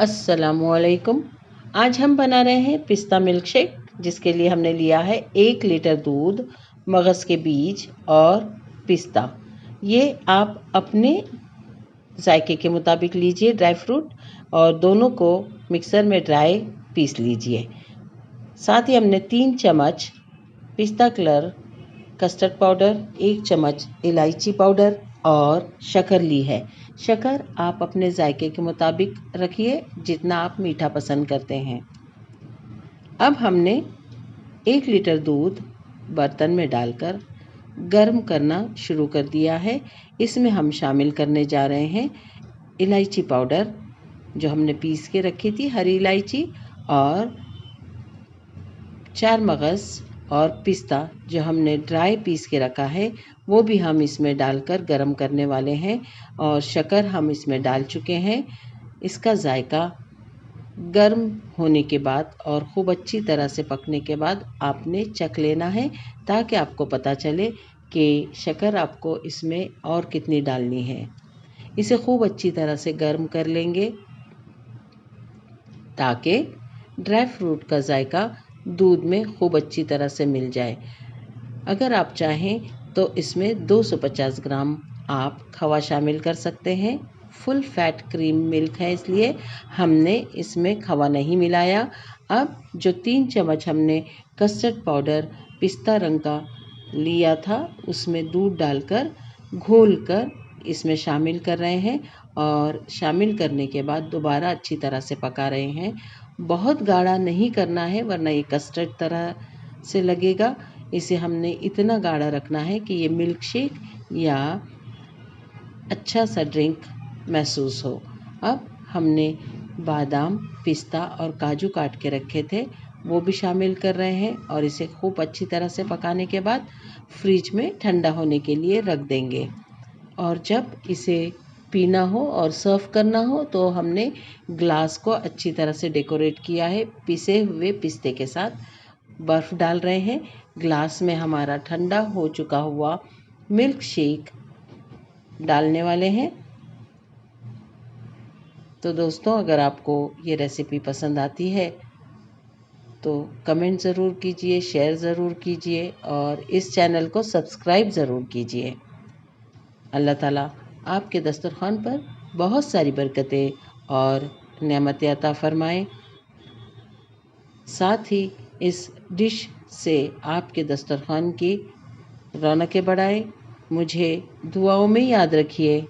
अस्सलामुअलैकुम। आज हम बना रहे हैं पिस्ता मिल्क शेक, जिसके लिए हमने लिया है 1 लीटर दूध, मगज़ के बीज और पिस्ता। ये आप अपने जायके के मुताबिक लीजिए ड्राई फ्रूट, और दोनों को मिक्सर में ड्राई पीस लीजिए। साथ ही हमने 3 चम्मच पिस्ता कलर कस्टर्ड पाउडर, 1 चम्मच इलायची पाउडर और शक्कर ली है। शक्कर आप अपने जायके के मुताबिक रखिए, जितना आप मीठा पसंद करते हैं। अब हमने 1 लीटर दूध बर्तन में डालकर गर्म करना शुरू कर दिया है। इसमें हम शामिल करने जा रहे हैं इलायची पाउडर, जो हमने पीस के रखी थी, हरी इलायची, और 4 मगज़ और पिस्ता जो हमने ड्राई पीस के रखा है, वो भी हम इसमें डालकर गरम करने वाले हैं। और शक्कर हम इसमें डाल चुके हैं। इसका जायका गर्म होने के बाद और खूब अच्छी तरह से पकने के बाद आपने चख लेना है, ताकि आपको पता चले कि शक्कर आपको इसमें और कितनी डालनी है। इसे खूब अच्छी तरह से गर्म कर लेंगे, ताकि ड्राई फ्रूट का जायका दूध में खूब अच्छी तरह से मिल जाए। अगर आप चाहें तो इसमें 250 ग्राम आप खवा शामिल कर सकते हैं। फुल फैट क्रीम मिल्क है, इसलिए हमने इसमें खवा नहीं मिलाया। अब जो 3 चम्मच हमने कस्टर्ड पाउडर पिस्ता रंग का लिया था, उसमें दूध डालकर घोलकर इसमें शामिल कर रहे हैं, और शामिल करने के बाद दोबारा अच्छी तरह से पका रहे हैं। बहुत गाढ़ा नहीं करना है, वरना ये कस्टर्ड तरह से लगेगा। इसे हमने इतना गाढ़ा रखना है कि ये मिल्क शेक या अच्छा सा ड्रिंक महसूस हो। अब हमने बादाम, पिस्ता और काजू काट के रखे थे, वो भी शामिल कर रहे हैं, और इसे खूब अच्छी तरह से पकाने के बाद फ्रिज में ठंडा होने के लिए रख देंगे। और जब इसे पीना हो और सर्व करना हो, तो हमने ग्लास को अच्छी तरह से डेकोरेट किया है। पिसे हुए पिस्ते के साथ बर्फ़ डाल रहे हैं। ग्लास में हमारा ठंडा हो चुका हुआ मिल्क शेक डालने वाले हैं। तो दोस्तों, अगर आपको ये रेसिपी पसंद आती है तो कमेंट ज़रूर कीजिए, शेयर ज़रूर कीजिए, और इस चैनल को सब्सक्राइब ज़रूर कीजिए। अल्लाह ताला आपके दस्तरख़्वान पर बहुत सारी बरकतें और नेमतें अता फ़रमाएँ। साथ ही इस डिश से आपके दस्तरख़्वान की रौनकें बढ़ाएँ। मुझे दुआओं में याद रखिए।